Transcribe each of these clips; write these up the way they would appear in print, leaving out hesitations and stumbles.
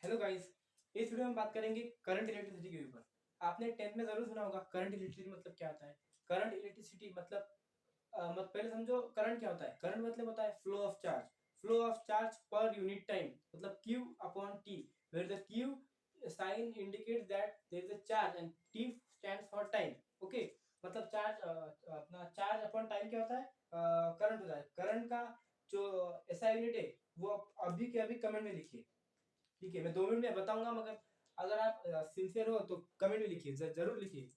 Hello guys, इस video में बात करेंगे करंट इलेक्ट्रिसिटी के ऊपर। आपने 10th में जरूर सुना होगा करंट इलेक्ट्रिसिटी मतलब क्या होता है। करंट इलेक्ट्रिसिटी मतलब पहले समझो करंट क्या होता है। करंट मतलब होता है flow of charge per unit time, मतलब Q upon T, where the Q sign indicates that there is a charge and T stands for time. Okay, मतलब चार्ज अपना चार्ज अपॉन टाइम क्या होता है, करंट होता है। करंट का जो ऐसा यूनिट है वो अभी के अभी कमेंट में लिखिए। ठीक है, मैं 2 मिनट में बताऊंगा, मगर अगर आप सिंसियर हो तो कमेंट में लिखिए, जरूर लिखिए।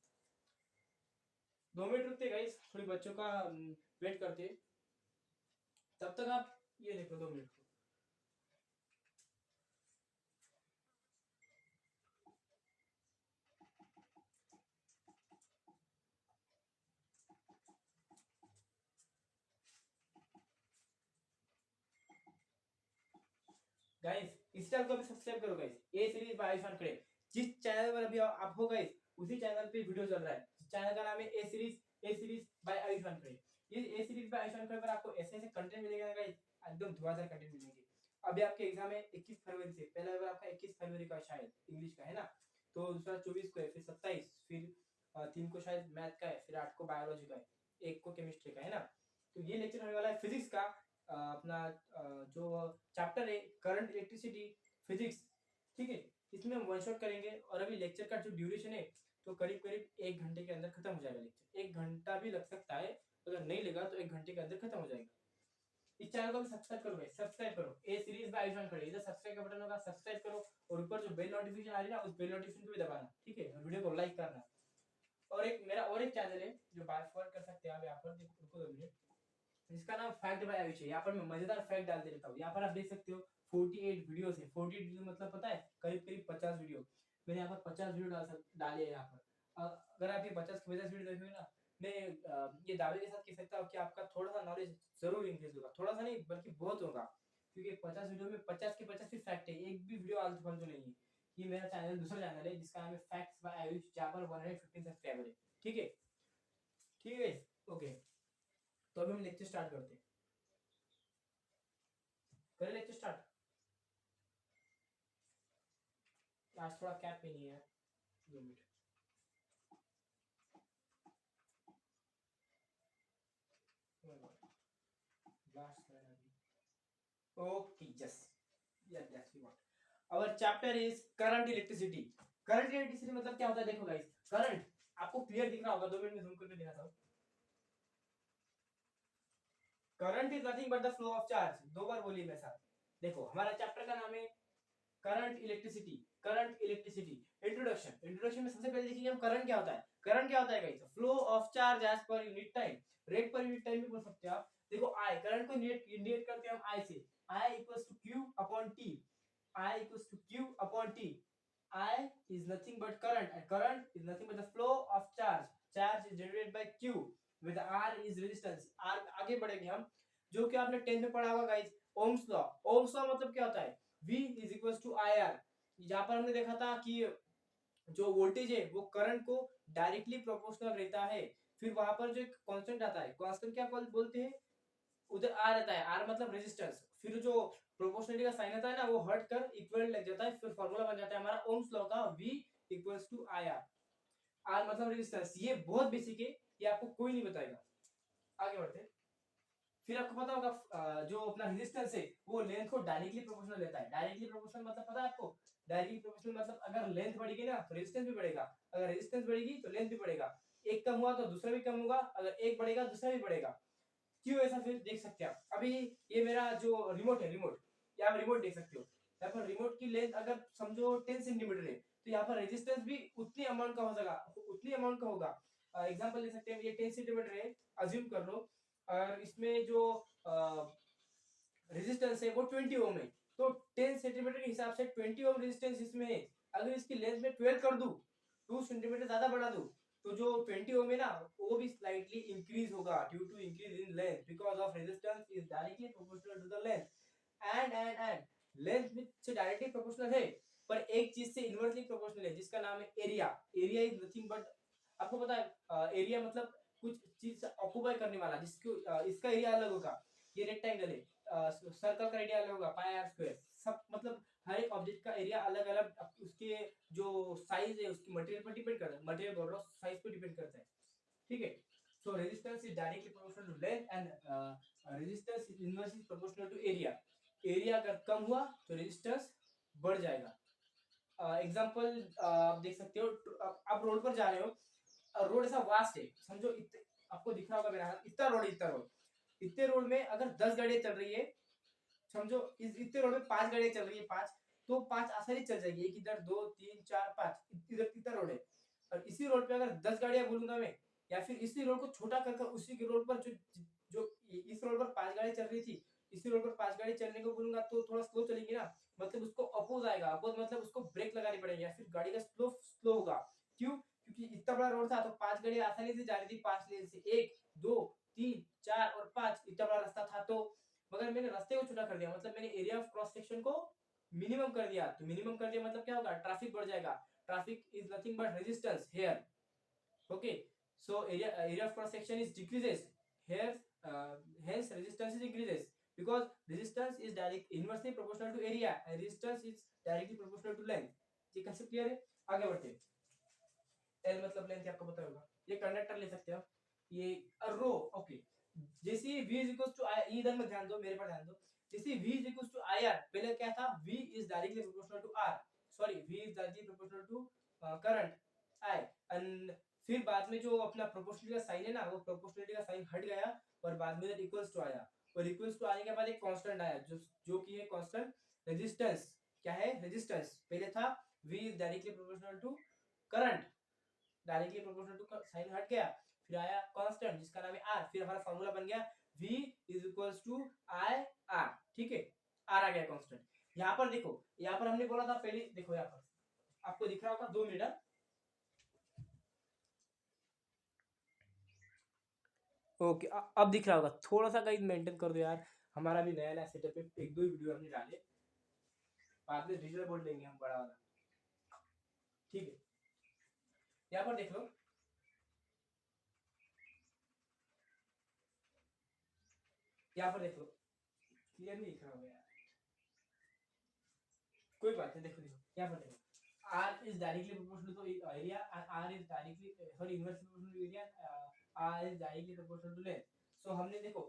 2 मिनट रुकते गाइस, थोड़ी बच्चों का वेट करते, तब तक आप ये लिखो 2 मिनट को। गाइस इस चैनल को भी सब्सक्राइब करो guys, A series by Ayushman खड़े। जिस चैनल पर अभी आप हो गाइस, उसी चैनल पे वीडियो चल रहा है। चैनल का नाम है ए सीरीज बाय आयुष्मान खड़े। ये ए सीरीज बाय आयुष्मान खड़े पर आपको ऐसे ऐसे कंटेंट मिलेगा गाइस, एकदम धुआंधार कंटेंट मिलेंगे। अभी आपके एग्जाम है 21 फरवरी से, पहला पेपर आपका 21 फरवरी का शायद इंग्लिश का है ना, तो दूसरा 24 को है, फिर 27, फिर 3 को शायद मैथ का है, फिर 8 को बायोलॉजी का है, 1 को केमिस्ट्री का है ना। तो ये लेक्चर होने वाला है फिजिक्स का। अपना जो चैप्टर है करंट इलेक्ट्रिसिटी फिजिक्स। ठीक है, इसमें हम वन शॉट करेंगे, और अभी लेक्चर का जो ड्यूरेशन है तो करीब करीब 1 घंटे के अंदर खत्म हो जाएगा लेक्चर। 1 घंटा भी लग सकता है, अगर नहीं लगा तो 1 घंटे के अंदर खत्म हो जाएगा। इस चैनल को भी सब्सक्राइब करो भाई, सब्सक्राइब करो। ए सीरीज बाय आयुष्मान खड़े, इधर सब्सक्राइब का बटन होगा, सब्सक्राइब करो, और ऊपर जो बेल नोटिफिकेशन आ रही है ना, उस बेल नोटिफिकेशन को भी दबाना। ठीक है, वीडियो को लाइक करना। और एक मेरा और एक चैनल है जो बाय फॉरवर्ड कर सकते हैं आप, यहाँ पर रुको 2 मिनट, जिसका नाम फैक्ट बाय आयुष है। यहाँ पर मैं मजेदार फैक्ट डालते रहता हूँ। यहाँ पर आप देख सकते हो 48 वीडियोस है। 48 वीडियो मतलब पता है, करीब करीब 50 वीडियो। मैंने यहाँ पर 50 वीडियो डाले हैं यहाँ पर। अगर आप ये 50 की 50 वीडियो देखेंगे ना, मैं ये दावे के साथ कह सकता हूँ कि आपका थोड़ा सा नॉलेज जरूर इंक्रीज होगा। थोड़ा सा नहीं बल्कि बहुत होगा, क्योंकि 50 वीडियो में 50 के 50 भी फैक्ट है, एक भी वीडियो आलतू फालतू नहीं है। ये मेरा चैनल दूसरा चैनल है जिसका नाम है फैक्ट्स बाय आयुष, जहाँ पर 115 सब्सक्राइबर है। ठीक है, ठीक है, ओके। तो अभी हम लेक्चर स्टार्ट करते हैं। करें लेक्चर स्टार्ट। आज थोड़ा कैप भी नहीं है। 2 minute. Okay, yes. Yeah, that's what. Our chapter is current electricity. Current electricity मतलब क्या होता है, देखो गाइस। करंट आपको क्लियर दिख रहा होगा, 2 मिनट में जूम करके दिखाता हूँ। Current is nothing but the flow of charge. 2 बार बोलिए मेरे साथ। देखो हमारा चैप्टर का नाम है current electricity. Current electricity introduction में सबसे पहले देखेंगे हम करंट क्या होता है। करंट क्या होता है guys, flow of charge as per unit time. Rate per unit time भी बोल सकते हो आप। देखो आई, करंट को इंडिकेट करते हैं हम आई से। I equals to Q upon T. I equals to Q upon T. I is nothing but current, and current is nothing but the flow of charge. Charge is generated by Q, with R is resistance. R आगे बढ़ेंगे हम, जो कि आपने 10th में पढ़ा होगा guys, Ohm's law. Ohm's law मतलब क्या होता है, V is equals to IR। यहाँ पर हमने देखा था कि जो वोल्टेज है वो करंट को डायरेक्टली प्रोपोर्शनल रहता है। फिर वहां पर जो एक कांस्टेंट आता है, कांस्टेंट क्या बोलते हैं, उधर आर रहता है। आर मतलब रेजिस्टेंस। फिर जो प्रोपोर्शनलिटी का साइन आता है ना, वो हट कर इक्वल लग जाता है, फिर फार्मूला बन जाता है हमारा ओम्स लॉ का, V equals to I R. R मतलब रेजिस्टेंस। ये बहुत बेसिक है, ये आपको कोई नहीं बताएगा। आगे बढ़ते हैं। फिर आपको पता होगा जो अपना रेजिस्टेंस है वो लेंथ को डायरेक्टली प्रोपोर्शनल लेता है। डायरेक्टली प्रोपोर्शनल मतलब पता है आपको, डायरेक्टली प्रोपोर्शनल मतलब अगर लेंथ बढ़ेगी ना तो रेजिस्टेंस भी बढ़ेगा, अगर रेजिस्टेंस बढ़ेगी तो लेंथ भी बढ़ेगा। एक कम हुआ तो दूसरा भी कम होगा, अगर एक बढ़ेगा दूसरा भी बढ़ेगा। क्यों ऐसा, फिर देख सकते हैं आप। अभी ये मेरा जो रिमोट है, रिमोट, यहाँ पर रिमोट देख सकते हो। यहाँ पर रिमोट की लेंथ अगर समझो 10 सेंटीमीटर है, तो यहाँ पर रेजिस्टेंस भी उतनी अमाउंट का हो जाएगा, उतनी अमाउंट का होगा। एग्जांपल ले सकते हैं, ये 10 सेंटीमीटर है, अज्यूम कर लो, और इसमें जो रेजिस्टेंस है वो 20 ओम है, तो 10 सेंटीमीटर के हिसाब से 20 ओम रेजिस्टेंस इसमें है। अगर इसकी लेंथ में 12 कर दूं, 2 सेंटीमीटर ज्यादा बढ़ा दूं, तो जो 20 ओम है ना वो भी स्लाइटली इंक्रीज होगा due to increase in length, because of resistance is directly proportional to the length. And length से डायरेक्टली प्रोपोर्शनल है, पर एक चीज से इनवर्सली प्रोपोर्शनल है, जिसका नाम है area. Area is nothing but, आपको पता है एरिया मतलब कुछ चीज ऑक्युपाई करने वाला, जिसको इसका एरिया अलग होगा। ये रेक्टेंगल है, सर्कल का एरिया अलग होगा, पाई आर स्क्वायर। सब मतलब हर एक ऑब्जेक्ट का एरिया अलग अलग उसके जो साइज है उसकी मटेरियल पर डिपेंड करता है, मटेरियल बोल रहा हूँ साइज पर डिपेंड करता है, ठीक है। So resistance is directly proportional to length and resistance is inversely proportional to area. Area अगर कम हुआ तो रेजिस्टेंस बढ़ जाएगा। एग्जांपल आप देख सकते हो, आप रोड पर जा रहे हो, रोड ऐसा वास्ट है, समझो आपको दिख रहा होगा मेरा हाथ, इतना रोड, इतने रोड में अगर 10 गाड़ियां चल रही है, समझो इस इतने रोड में 5 गाड़ियां चल रही है, 5 तो 5 आसानी चल जाएगी, एक इधर 2 3 4 5, इधर कितना रोड है। और इसी रोड पे अगर 10 गाड़ियां बोलूंगा मैं, या फिर इसी रोड को छोटा कर उसी के रोड पर जो जो इस रोड पर 5 गाड़ी चल रही थी, इसी रोड पर 5 गाड़ी चलने को बोलूंगा तो थोड़ा स्लो चलेगी ना, मतलब उसको अपोज आएगा, अपोज मतलब उसको ब्रेक लगानी पड़ेगी या फिर गाड़ी का स्लो स्लो होगा। क्यों? क्योंकि इतना बड़ा रोड था तो 5 गाड़ी आसानी से जा रही थी 5 लेन से, 1 2 3 4 और 5, इतना बड़ा रास्ता था। तो मगर मैंने रास्ते को छोटा कर दिया, मतलब मैंने एरिया ऑफ क्रॉस सेक्शन को मिनिमम कर दिया। तो मिनिमम कर दिया मतलब क्या होगा, ट्रैफिक बढ़ जाएगा। Traffic is nothing but resistance here, okay. So area of cross section is decreases here, hence resistance is increases because resistance is direct inversely proportional to area and resistance is directly proportional to length। ये concept clear है? आगे बढ़ते हैं। L मतलब length आपको पता होगा, ये कंडक्टर ले सकते हो, ये रो, ओके। जैसे v is equals to I, इधर में ध्यान दो, मेरे पर ध्यान दो। जैसे v is equals to IR, पहले क्या था, v is directly proportional to R, sorry v is directly proportional to current I, and फिर बाद में जो अपना प्रोपोर्शनलिटी का साइन है ना, वो प्रोपोर्शनलिटी का साइन हट गया और बाद में इक्वल्स टू आया, और इक्वल्स टू आने के बाद एक कांस्टेंट आया जो कि है कांस्टेंट रेजिस्टेंस। क्या है रेजिस्टेंस? पहले था v is directly proportional to current, directly proportional to sign हट गया, फिर आया कांस्टेंट जिसका नाम है r, फिर हमारा फार्मूला बन गया v is equals to i r, ठीक है, r आ गया कांस्टेंट। यहाँ पर देखो, यहाँ पर हमने बोला था पहले, देखो यहाँ पर आपको दिख रहा होगा, 2 मिनट, ओके अब दिख रहा होगा, थोड़ा सा गाइस मेंटेन कर दो यार, हमारा भी नया नया सेटअप है, एक दो वीडियो हमने डाले, बाद में डिजिटल बोर्ड लेंगे हम बड़ा वाला, ठीक है। यहाँ पर देख लो, यहाँ पर देख लो, क्लियर नहीं दिख रहा होगा यार, कोई बात नहीं, देखो देखो यहाँ पर देखो, R is directly proportional to area and R is directly sorry inversely proportional to area, R is directly proportional to length। so हमने देखो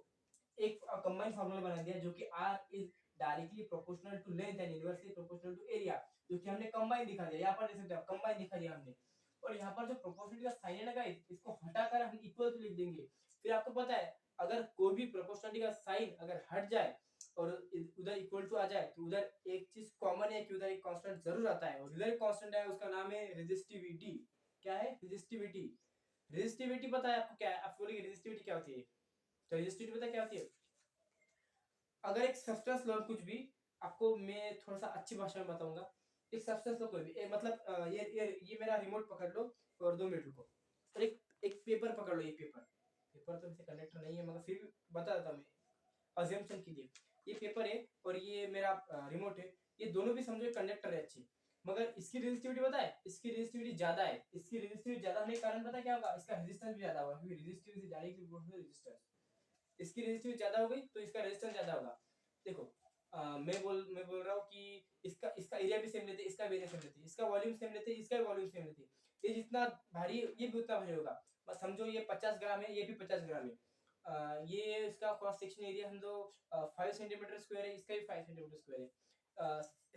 एक कंबाइंड फार्मूला बना दिया जो कि R is directly proportional to length and inversely proportional to area, जो कि हमने कंबाइन दिखा दिया, यहाँ पर देख सकते हो कंबाइन दिखा दिया हमने। और यहाँ पर जो प्रोपोर्शनलिटी का साइन है ना गाइस, इसको हटाकर हम इक्वल टू लिख देंगे। फिर आपको पता है अगर कोई भी प्रोपोर्शनलिटी का साइन अगर हट जाए और उधर इक्वल टू आ जाए तो उधर एक चीज कॉमन है कि उधर एक कांस्टेंट जरूर आता है, और उधर एक कांस्टेंट है उसका नाम है रेजिस्टिविटी। क्या है? रेजिस्टिविटी। रेजिस्टिविटी पता है आपको क्या है? आप बोलेंगे रेजिस्टिविटी क्या होती है, तो रेजिस्टिविटी पता क्या होती है? अगर एक सब्सटेंस लो, कुछ भी, आपको मैं थोड़ा सा अच्छी भाषा में बताऊंगा, एक सब्सटेंस लो कोई भी, मतलब ये मेरा रिमोट पकड़ लो और 2 मिनट रुको, और एक पेपर पकड़ लो, ये पेपर तो इसे कंडक्टर नहीं है मगर फिर भी बता देता मैं, अजम्पशन कीजिए ये पेपर है और ये मेरा रिमोट है, ये दोनों भी समझो कंडक्टर है अच्छे, मगर इसकी रेजिस्टिविटी पता है, इसकी रेजिस्टिविटी ज्यादा है। इसकी रेजिस्टिविटी ज्यादा होने के कारण पता क्या होगा, इसका रेजिस्टेंस भी ज्यादा होगा, क्योंकि resistivity directly proportional to resistance. इसकी रेजिस्टिविटी ज्यादा हो गई तो इसका रेजिस्टेंस ज्यादा होगा। देखो मैं बोल रहा हूँ कि इसका एरिया भी सेम लेते, इसका भी एरिया सेम लेते, इसका वॉल्यूम सेम लेते, इसका भी वॉल्यूम सेम लेते, ये जितना भारी ये भी उतना भारी होगा। बस समझो ये 50 ग्राम है, ये भी 50 ग्राम है, ये इसका क्रॉस सेक्शन एरिया समझो 5 सेंटीमीटर स्क्वायर है, इसका भी 5 सेंटीमीटर स्क्वायर है,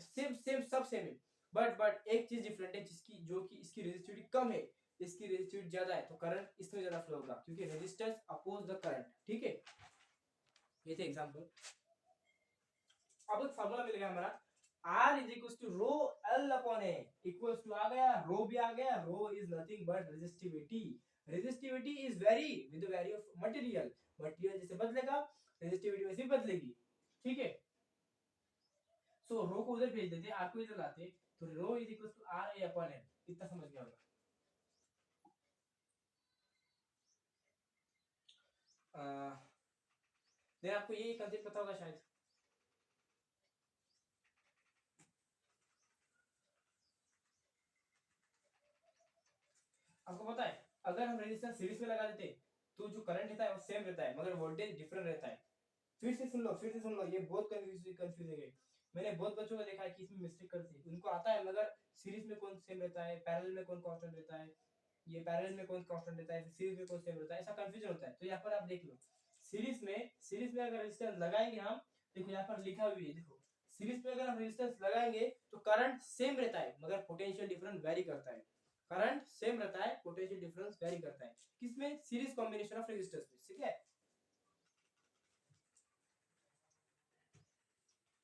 सेम सेम सब सेम है, बट एक चीज डिफरेंट है जिसकी जो कि इसकी रेजिस्टिविटी कम है, इसकी रेजिस्टिविटी ज्यादा है, तो करंट इसमें ज्यादा फ्लो होगा क्योंकि रेजिस्टेंस अपोज द करंट, ठीक है। ये थे एग्जांपल। अब एक फार्मूला मिल गया हमारा, R is equals to rho L upon A, equals to आ गया, रो भी आ गया, रो is nothing but resistivity। resistivity is vary with the value of material, material जैसे बदलेगा resistivity वैसे बदलेगी, ठीक है। सो रो को उधर भेज देते, R को इधर लाते, तो रो is equals to R A upon L, इतना समझ गया होगा। देन आपको ये कंसेप्ट पता होगा शायद, आपको पता है अगर हम रेजिस्टेंस सीरीज में लगा देते तो जो करंट रहता है वो सेम रहता है मगर वोल्टेज डिफरेंट रहता है। फिर से सुन लो, ये बहुत कंफ्यूजिंग है। मैंने बहुत बच्चों को देखा है कि इसमें मिस्टेक करते हैं, उनको आता है मगर सीरीज में कौन सेम रहता है, पैरेलल में कौन कांस्टेंट रहता है, ये पैरेलल में कौन कांस्टेंट रहता है, सीरीज में कौन सेम रहता है, ऐसा कंफ्यूजन होता है। तो यहाँ पर आप देख लो, सीरीज में अगर रेजिस्टेंस लगाएंगे हम, देखो यहाँ पर लिखा हुआ है, देखो सीरीज में अगर हम रेजिस्टेंस लगाएंगे तो करंट सेम रहता है मगर पोटेंशियल डिफरेंस वेरी करता है। करंट सेम रहता है, पोटेंशियल डिफरेंस वेरी करता है, किसमें? सीरीज कॉम्बिनेशन ऑफ रेजिस्टेंस में, ठीक है।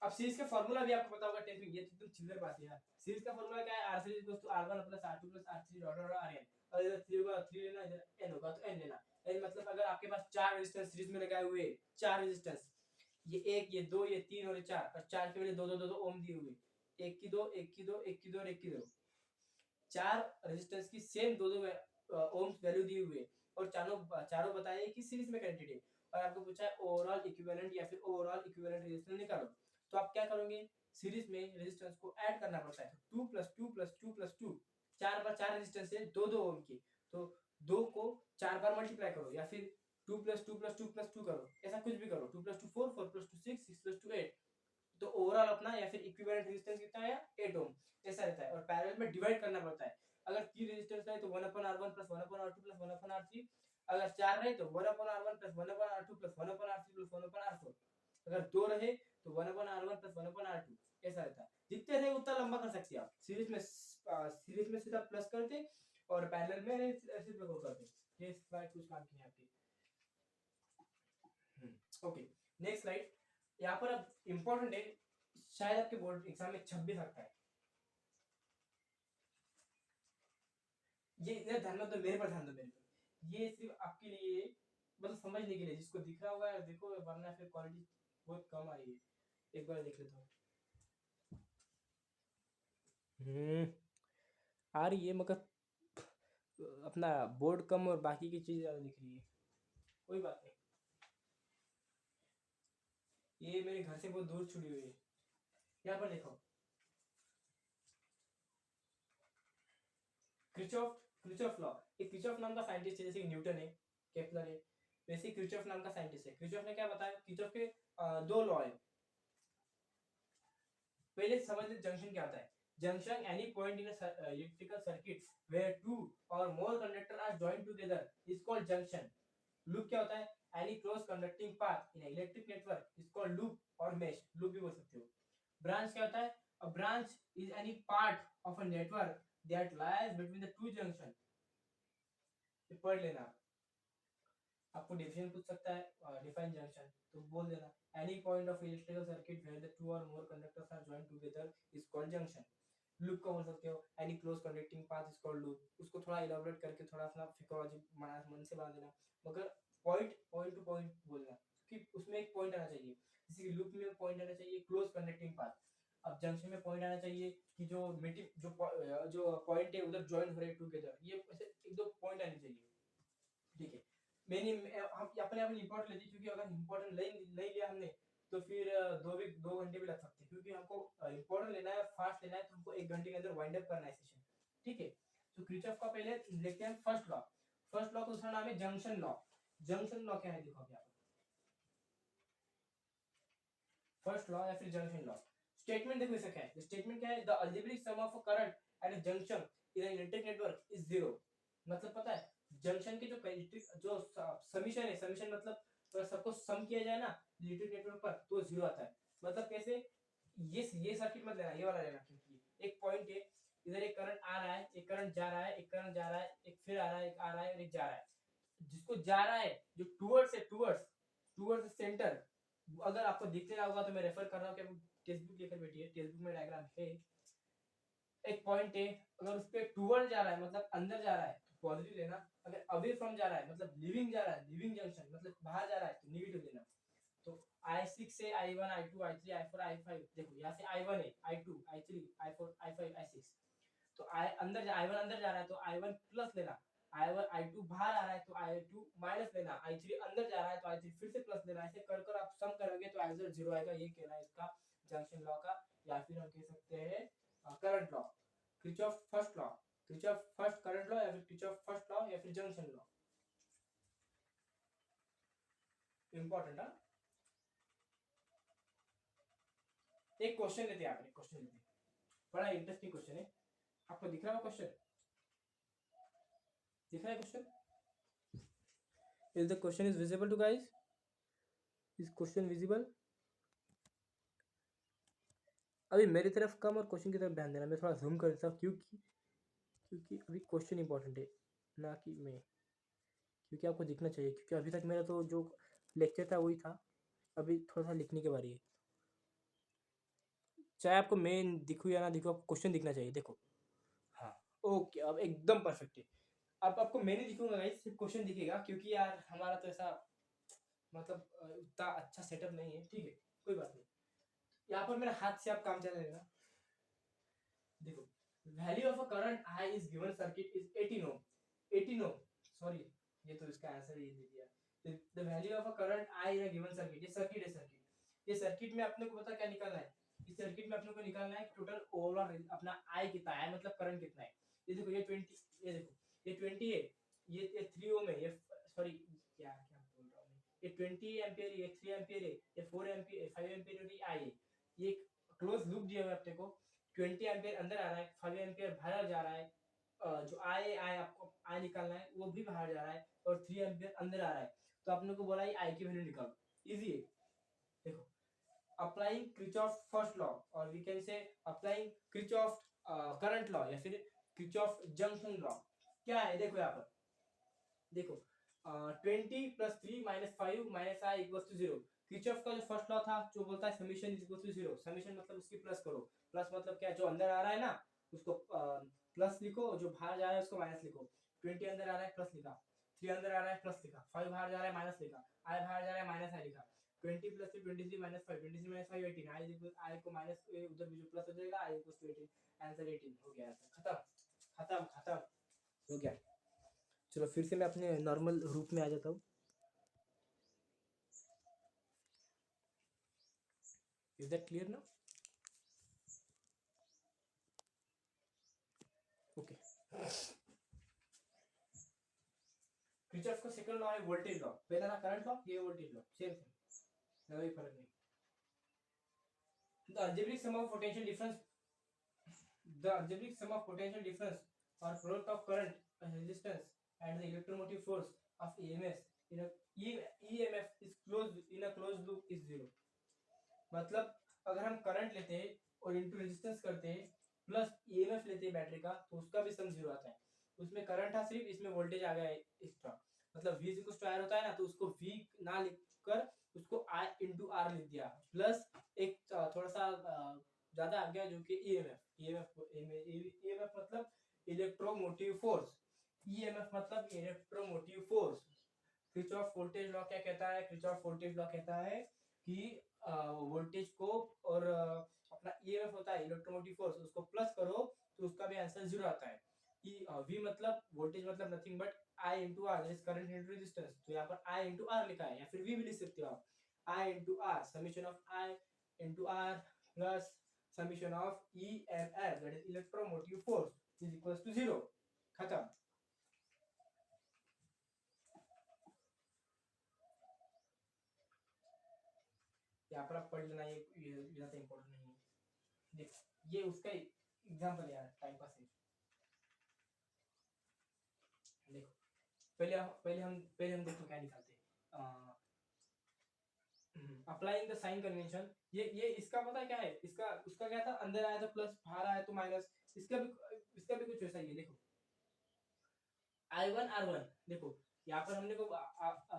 अब सीरीज का फार्मूला भी आपको पता होगा 10th में, ये तो एकदम चिल्लर बात है यार। सीरीज का फार्मूला क्या है? R series equals to R1 plus R2 plus R3 dot dot Rn। और इधर 3 होगा 3 लेना, इधर n होगा तो n लेना। n मतलब अगर आपके पास चार रेजिस्टेंस सीरीज में लगाए हुए, चार रेजिस्टेंस, ये 1 ये 2 ये 3 और ये 4, और 4 के बजाय 2 2 2 2 ओम दिए हुए, 1 की 2 1 की 2 1 की 2 और 1 की 2, चार रेजिस्टेंस की सेम 2 2 ओम्स वैल्यू दी हुई है, और चारों बताइए कि सीरीज में कनेक्टेड है, और आपको पूछा है ओवरऑल इक्विवेलेंट या फिर ओवरऑल इक्विवेलेंट रेजिस्टेंस निकालो। तो आप क्या करोगे? सीरीज में रेजिस्टेंस को ऐड करना पड़ता है, 2 + 2 + 2 + 2, चार बार चार रेजिस्टेंस है 2 2 ओम की, तो 2 को चार बार मल्टीप्लाई करो, या फिर 2 + 2 + 2 + 2 करो, ऐसा कुछ भी करो, 2 + 2 4 4 + 2 6 6 + 2 8, तो ओवरऑल अपना या फिर इक्विवेलेंट रेजिस्टेंस कितना है? 8 ओम, ऐसा रहता है। और पैरेलल में डिवाइड करना पड़ता है, अगर 3 रेजिस्टेंस है तो 1/R1 + 1/R2 + 1/R3, अगर 4 रहे तो 1/R1 + 1/R2 + 1/R3 + 1/R4, अगर 2 रहे तो 1/R1 + 1/R2, ऐसा रहता है। जितने रहे उतना लंबा कर सकते हैं आप। सीरीज में सीधा प्लस करते और पैरेलल में ऐसे वो करते। ये स्लाइड कुछ काम की है आपकी। Okay, next slide. यहाँ पर अब इंपॉर्टेंट है, शायद आपके बोर्ड एग्जाम में 26 आता है, ये इतना ध्यान मत दो, मेरे पर ध्यान दो, मेरे पर, ये सिर्फ आपके लिए मतलब समझने के लिए, जिसको दिख रहा होगा देखो, वरना फिर क्वालिटी बहुत कम आ रही है। एक बार देख लेता हूँ। आ रही है मगर अपना बोर्ड कम और बाकी की चीज ज्यादा दिख रही है, कोई बात नहीं, ये मेरे घर से बहुत दूर छुड़ी हुई है। यहाँ पर देखो, क्रिचॉफ लॉ, एक क्रिचॉफ नाम का साइंटिस्ट है, जैसे न्यूटन है, केपलर है, वैसे क्रिचॉफ नाम का साइंटिस्ट है। क्रिचॉफ ने क्या बताया? क्रिचॉफ के दो लॉ है। पहले समझ ले जंक्शन क्या होता है। Junction any point in electrical circuit where two or more conductor are joined together is called junction. Loop क्या होता है? Any close conducting path in electric network is called loop और मेश, लूप भी बोल सकते हो। ब्रांच क्या होता है? A branch is any part of a network that lies between the two junction. पढ़ लेना, आपको डिफिनेशन पूछ सकता है, डिफाइन जंक्शन तो बोल देना, any point of electrical circuit where the two or more conductors are joined together is called junction. Loop का बोल सकते हो, any close conducting path is called loop. उसको थोड़ा इलैबोरेट करके थोड़ा सा फिकोलॉजी मन से बना देना, मगर पॉइंट टू पॉइंट बोलना कि उसमें एक पॉइंट आना चाहिए। जैसे कि लूप में पॉइंट आना चाहिए क्लोज कंडक्टिंग पाथ, अब जंक्शन में पॉइंट आना चाहिए कि जो मीटिंग जो पॉइंट है उधर जॉइन हो रहे टुगेदर, ये ऐसे एक दो पॉइंट आने चाहिए, ठीक है। मैंने हम अपने आप इंपॉर्टेंट लेते, क्योंकि अगर इंपॉर्टेंट नहीं लिया हमने तो फिर 2 घंटे भी लग सकते हैं, क्योंकि हमको इंपॉर्टेंट लेना है, फास्ट लेना है, तो हमको 1 घंटे के अंदर वाइंड अप करना है सेशन, ठीक है। तो क्रिचॉफ का पहले देखते हैं फर्स्ट लॉ। फर्स्ट लॉ का दूसरा नाम है जंक्शन लॉ। जंक्शन लॉ क्या है देखो अभी आप, फर्स्ट लॉ या फिर जंक्शन लॉ। स्टेटमेंट देखो इसका क्या है, स्टेटमेंट क्या है? The algebraic sum of a current at a junction in an electric network is zero. मतलब पता है, जंक्शन के जो इलेक्ट्रिक जो समीशन है, समीशन मतलब तो सबको सम किया जाए ना इलेक्ट्रिक नेटवर्क पर तो जीरो आता है। मतलब कैसे? ये सर्किट मत लेना, ये वाला लेना, क्योंकि एक पॉइंट है, इधर एक करंट आ रहा है, एक करंट जा रहा है, एक करंट जा रहा है, एक फिर आ रहा है, एक आ रहा है और एक जा रहा है। जिसको जा रहा है, जो टुवर्ड्स है, टुवर्ड्स सेंटर, अगर आपको दिख रहा होगा तो मैं रेफर कर रहा हूँ कि टेक्स्ट बुक लेकर बैठिए, टेक्स्ट बुक में डायग्राम है। एक पॉइंट है, अगर उस पे टुवर्ड जा रहा है मतलब अंदर जा रहा है तो पॉजिटिव लेना, अगर अवे फ्रॉम जा रहा है मतलब लिविंग जा रहा है, लिविंग जंक्शन मतलब बाहर जा रहा है तो नेगेटिव लेना। तो I6 से I1 I2 I3 I4 I5, देखो यहाँ से I1 है, I2 I3 I4 I5 I6, तो I1 अंदर जा रहा है तो I1 प्लस लेना, I2 बाहर आ रहा है तो I2 माइनस लेना, I3 अंदर जा रहा है तो I3 फिर से प्लस लेना। ऐसे कर कर आप सम करोगे तो आंसर जीरो आएगा। ये कहना है इसका जंक्शन लॉ का, या फिर हम कह सकते हैं current law, Kirchhoff first law, Kirchhoff first current law, या फिर क्रिचॉफ फर्स्ट लॉ, या फिर जंक्शन लॉ। इंपॉर्टेंट है। एक क्वेश्चन लेते हैं, आपने क्वेश्चन लेते हैं, बड़ा इंटरेस्टिंग क्वेश्चन है। आपको दिख रहा है क्वेश्चन? दिख रहा है question? Is the question is visible to guys? Is question visible? अभी मेरी तरफ कम और क्वेश्चन की तरफ ध्यान देना। मैं थोड़ा जूम कर देता हूँ क्योंकि अभी क्वेश्चन इंपॉर्टेंट है, ना कि मैं, क्योंकि आपको दिखना चाहिए, क्योंकि अभी तक मेरा तो जो लेक्चर था वही था, अभी थोड़ा सा लिखने के बारे है। चाहे आपको मैं दिखूँ या ना दिखूँ, आपको क्वेश्चन दिखना चाहिए। देखो, हाँ, ओके, अब एकदम परफेक्ट है। अब आपको मैं नहीं दिखूंगा गाइस, सिर्फ क्वेश्चन दिखेगा, क्योंकि यार हमारा तो ऐसा मतलब उतना अच्छा सेटअप नहीं है। ठीक है, कोई बात नहीं। यहाँ पर मेरा हाथ से आप काम चला लेना। देखो, value of a current I is given circuit is 18 ohm. 18 ohm, sorry, ये तो इसका आंसर ही दे दिया। The value of a current I in a given circuit, ये सर्किट है, सर्किट। ये सर्किट में अपने को पता क्या निकालना है? इस सर्किट में अपने को निकालना है टोटल ओवरऑल अपना आई कितना है, मतलब करंट कितना है। ये देखो, ये 20, ये देखो, ये 20 है, ये 3 ओम है, ये सॉरी, क्या क्या बोल रहा हूँ मैं, ये 20 एम्पीयर, ये 3 एम्पीयर है, ये 4 एम्पीयर, 5 एम्पीयर, और ये आई है। ये क्लोज लूप दिया हुआ है अपने को। 20 एम्पीयर अंदर आ रहा है, 5 एम्पीयर बाहर जा रहा है। जो आई आई आपको आई निकालना है वो भी बाहर जा रहा है, और 3 एम्पीयर अंदर आ रहा है। तो आपने को बोला है आई की वैल्यू निकालो, इजी है। देखो, अप्लाइंग किरचॉफ फर्स्ट लॉ, और we can say applying Kirchhoff current law, या फिर किरचॉफ जंक्शन लॉ। क्या है देखो यहाँ पर, देखो 20 plus 3 minus 5 minus I equal to 0। Kirchhoff का जो फर्स्ट लॉ था जो बोलता है summation is equal to 0। Summation मतलब उसकी प्लस करो। प्लस मतलब क्या, जो अंदर आ रहा है ना उसको प्लस लिखो, जो बाहर जा रहा है उसको माइनस लिखो। 20 अंदर आ रहा है प्लस लिखा, 3 अंदर आ रहा है प्लस लिखा, 5 बाहर जा रहा है माइनस लिखा, आई बाहर जा रहा है माइनस आई लिखा। 20 plus 3 23 minus 5, 23 minus 5 18, I equal आई को माइनस उधर भी जो प्लस हो जाएगा, आई इक्वल टू 18। आंसर 18 हो गया। खत्म खत्म खत्म, हो गया। चलो फिर से मैं अपने नॉर्मल रूप में आ जाता हूँ। इज दैट क्लियर ना? ओके, किरचॉफ का सेकंड लॉ है वोल्टेज लॉ। पहला था करंट लॉ, ये वोल्टेज लॉ, सेम सेम, कोई फर्क नहीं। The algebraic sum of potential difference, the algebraic sum of potential difference or product of current, resistance and the electromotive force of EMS in a EMF is closed in a closed loop is 0। मतलब अगर हम current लेते हैं और into resistance करते हैं plus EMF लेते हैं बैटरी का, तो उसका भी सम 0 आता है। उसमें करंट था सिर्फ, इसमें वोल्टेज आ गया है एक्स्ट्रा। मतलब V इक्वल टू R होता है ना, तो उसको V ना लिखकर उसको I इंटू R लिख दिया, प्लस एक थोड़ा सा ज्यादा आ गया जो कि ईएमएफ। ईएमएफ मतलब इलेक्ट्रोमोटिव फोर्स, ईएमएफ मतलब electromotive force. Kirchhoff voltage law क्या कहता है? किरचॉफ वोल्टेज लॉ कहता है कि वोल्टेज को और अपना ईएमएफ होता है इलेक्ट्रोमोटिव फोर्स, उसको प्लस करो तो उसका भी आंसर 0 आता है। वी मतलब वोल्टेज मतलब nothing but I into R, that is current into resistance. तो यहाँ पर आई इंटू आर लिखा है, या फिर वी भी लिख सकते हो आप, I into R, summation of I into R plus summation of EMF, that is electromotive force, is equal to 0। खत्म। यहाँ पर आप पढ़ लेना, ये ज्यादा इंपॉर्टेंट नहीं है। देख, ये उसका एग्जांपल है यार, टाइम पास है। देखो, पहले हम देखो क्या निकालते हैं। अप्लाइंग द साइन कन्वेंशन, ये इसका पता है क्या है? इसका उसका क्या था, अंदर आया तो प्लस, बाहर आया तो माइनस। इसका भी कुछ वैसा ही है। देखो I1 R1, देखो यहाँ पर हमने को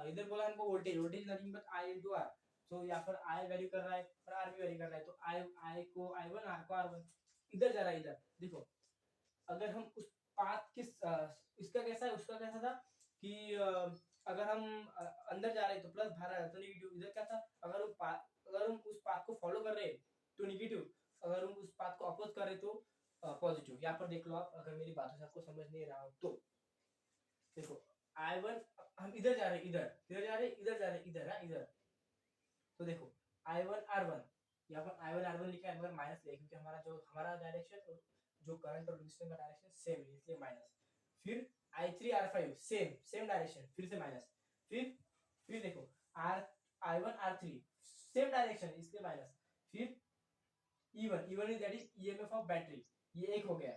इधर बोला हमको voltage, voltage nothing but I into R. तो यहाँ पर I वैल्यू कर रहा है और R भी वैल्यू कर रहा है, तो I को I1, R को R1, इधर जा रहा है इधर। देखो, अगर हम उस पाथ के इसका कैसा है, उसका कैसा था कि अगर हम अंदर जा रहे हैं तो प्लस, बाहर आ रहा है तो नेगेटिव। इधर क्या था, अगर हम उस पाथ को फॉलो कर रहे हैं तो नेगेटिव, अगर हम उस पाथ को अपोज कर रहे हैं तो पॉजिटिव। यहाँ पर देख लो आप, अगर मेरी बातों से आपको समझ नहीं रहा हो तो देखो, I1 हम इधर जा रहे हैं, इधर जा रहे हैं, इधर जा रहे हैं, इधर है, इधर। तो देखो I1 R1, यहाँ पर I1 R1 लिखा है मगर माइनस ले, क्योंकि हमारा डायरेक्शन और जो करंट और रेजिस्टेंस का डायरेक्शन सेम है, इसलिए माइनस। फिर I3 R5 सेम डायरेक्शन, फिर से माइनस। फिर देखो I1 R3 सेम डायरेक्शन, इसलिए माइनस। फिर E1 that is EMF of battery, ये एक हो गया,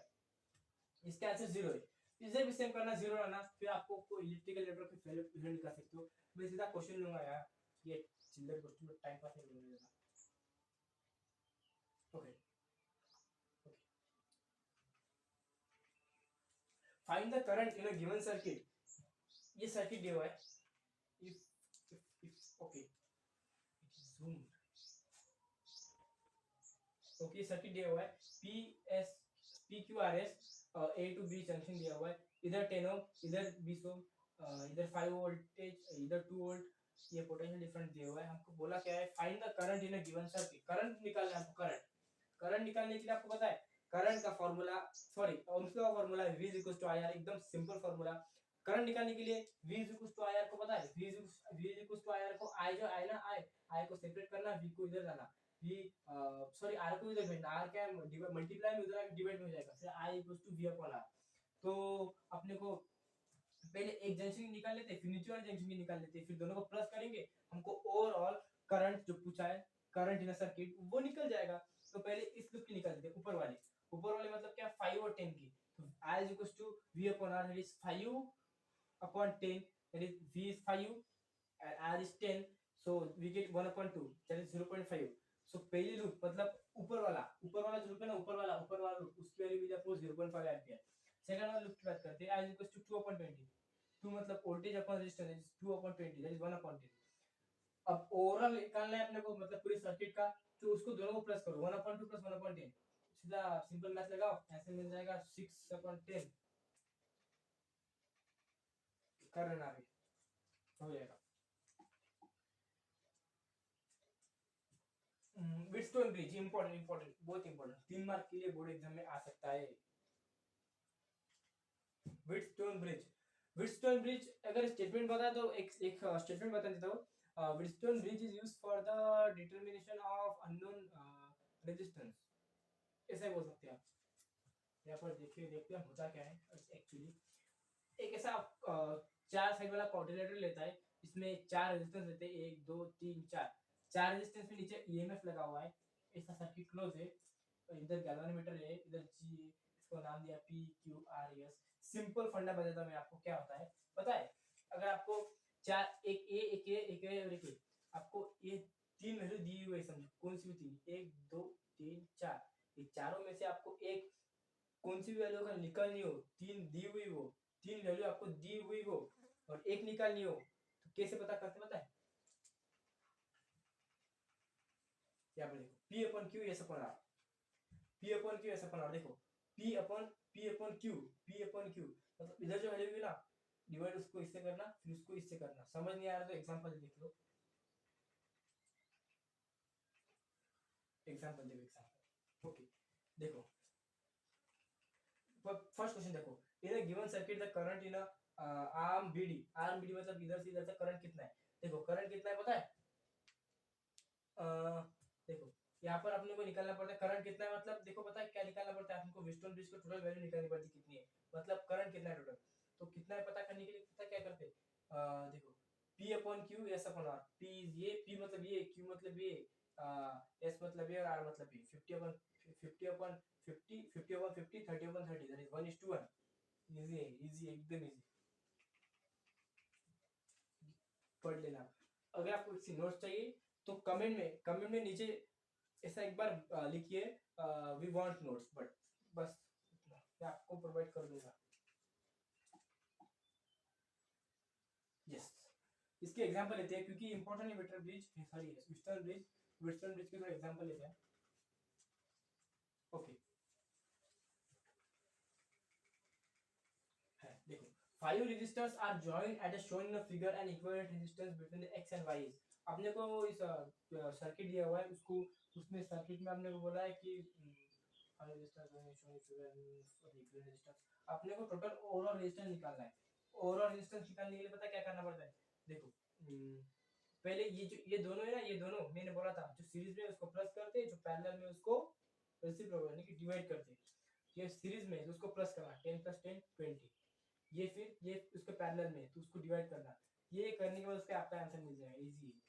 इसका आंसर 0 है। इसे भी सेम करना, 0 लाना, फिर आपको कोई इलेक्ट्रिकल नेटवर्क की वैल्यू निकाल सकते हो। मैं सीधा क्वेश्चन लूंगा यार, ये चिल्लर क्वेश्चन में टाइम पास नहीं होने देना। Okay, find the current in a given circuit. ये सर्किट दिया हुआ है, if okay zoom, okay circuit दिया हुआ है, PQRS A to B junction दिया हुआ है, इधर 10 ओम, इधर 20 ओम, इधर 5 वोल्टेज, इधर 2 वोल्ट, ये पोटेंशियल डिफरेंस दिया हुआ है। हमको बोला क्या है, find the current in a given circuit. Current निकालना है हमको। करंट निकालने के लिए आपको पता है करंट का फॉर्मूला, सॉरी ओम्स लॉ का फॉर्मूला है V=IR, एकदम सिंपल फॉर्मूला। करंट निकालने के लिए V=IR को पता है, V=IR को I जो I ना I को सेपरेट करना, V को इधर लाना, V सॉरी R को इधर भेजना, R क्या है मल्टीप्लाई में उधर डिवाइड में हो जाएगा, फिर I=V/R। तो अपने को पहले एक जंक्शन की निकाल लेते हैं, फिर नीचे वाले जंक्शन की निकाल लेते हैं, फिर दोनों को प्लस करेंगे, हमको ओवरऑल करंट जो पूछा है करंट इन सर्किट वो निकल जाएगा। तो पहले इस लूप की निकाल देते हैं, ऊपर वाले मतलब क्या 5 और 10 की। तो I V/R, that is 5/10, that is V is 5 and R is 10, so we get 1/2, that is 0.5। सो पहली लूप मतलब ऊपर वाला जो लूप है ना, ऊपर वाला लूप, उसकी वैल्यू मिली आपको 0.5 एम्पीयर। सेकंड वाला लूप की बात करते हैं, I is 2/20, 2 मतलब voltage upon resistance, 2/20, that is 1/10। अब ओवरऑल निकालना है अपने को, मतलब पूरी सर्किट का, तो उसको दोनों को प्लस करो, 1/2 प्लस 1/10, सीधा सिंपल मैथ लगाओ, ऐसे मिल जाएगा 6/10। कर लेना अभी, हो जाएगा। व्हीटस्टोन ब्रिज इंपॉर्टेंट, बहुत इंपॉर्टेंट, 3 मार्क के लिए बोर्ड एग्जाम में आ सकता है। व्हीटस्टोन ब्रिज अगर स्टेटमेंट बता तो एक स्टेटमेंट बता देता हूँ। Wheatstone bridge is used for the determination of unknown resistance, ऐसे बोल सकते हैं आप। यहाँ पर देखते हैं होता क्या है एक्चुअली। एक ऐसा 4 साइड वाला क्वाड्रिलेटरल लेता है, इसमें 4 रेजिस्टेंस रहते हैं, 1 2 3 4 रेजिस्टेंस में नीचे ईएमएफ लगा हुआ है, ऐसा सर्किट क्लोज है, इधर गैल्वेनोमीटर है, इधर G, इसको नाम दिया PQRS। सिंपल फंडा बताता हूं मैं आपको क्या होता है, पता है? अगर आपको 4 एक A और एक A, आपको ये 3 वैल्यू दी हुई है, समझो कौन सी भी 3, 1 2 3 4, ये चारों में से आपको एक कौन सी भी वैल्यू अगर निकालनी हो, 3 दी हुई हो, 3 वैल्यू आपको दी हुई हो और एक निकालनी हो, तो कैसे पता करते पता है? यहाँ पर देखो P/Q S/R, P/Q S/R, देखो P/Q मतलब इधर जो वैल्यू है ना, डिवाइड उसको इससे करना, फिर उसको इससे करना। समझ नहीं आ रहा तो एग्जांपल देख लो, एग्जांपल। ओके देखो, फर्स्ट क्वेश्चन देखो, in a given circuit the current in a arm BD मतलब इधर से इधर तक करंट कितना है। देखो करंट कितना है पता है, देखो यहाँ पर अपने को निकालना पड़ता है करंट कितना है, मतलब देखो पता है क्या निकालना पड़ता है आपको, व्हीटस्टोन ब्रिज को टोटल वैल्यू निकालनी पड़ती है कितनी है, मतलब करंट कितना है टोटल। तो कितना है पता करने के लिए पता क्या करते हैं, देखो P/Q S/R, P ये, P मतलब ये, Q मतलब ये, S मतलब ये और R मतलब ये, 50/50, 50/50, 30/30, दैट इज 1:1। इजी है, इजी एकदम इजी, पढ़ लेना। अगर आपको किसी नोट्स चाहिए तो कमेंट में नीचे ऐसा एक बार लिखिए, वी वांट नोट्स, बट बस मैं आपको प्रोवाइड कर दूंगा। यस, इसके एग्जांपल लेते हैं क्योंकि इंपॉर्टेंट है Wheatstone bridge, sorry Wheatstone bridge के थोड़ा एग्जांपल लेते हैं। ओके है, देखो 5 resistors are joined at a shown in a figure and equivalent resistance between the x and y is। अपने को इस सर्किट दिया हुआ है, उसको उसमें सर्किट में आपने को बोला है कि 5 resistors shown in figure and equivalent resistance, अपने को टोटल ओवरऑल रेजिस्टेंस निकालना है। ओवरऑल रेजिस्टेंस निकालने के लिए पता क्या करना पड़ता है, देखो पहले ये जो ये दोनों है ना, ये दोनों मैंने बोला था, जो सीरीज में उसको प्लस करते हैं, जो पैरेलल में उसको रेसिप्रोकल यानी कि डिवाइड करते हैं। ये सीरीज में उसको प्लस करना, 10 + 10 20, ये फिर ये उसके पैरेलल में तो उसको डिवाइड करना, ये करने के बाद उसका आपका आंसर मिल जाएगा, इजी है।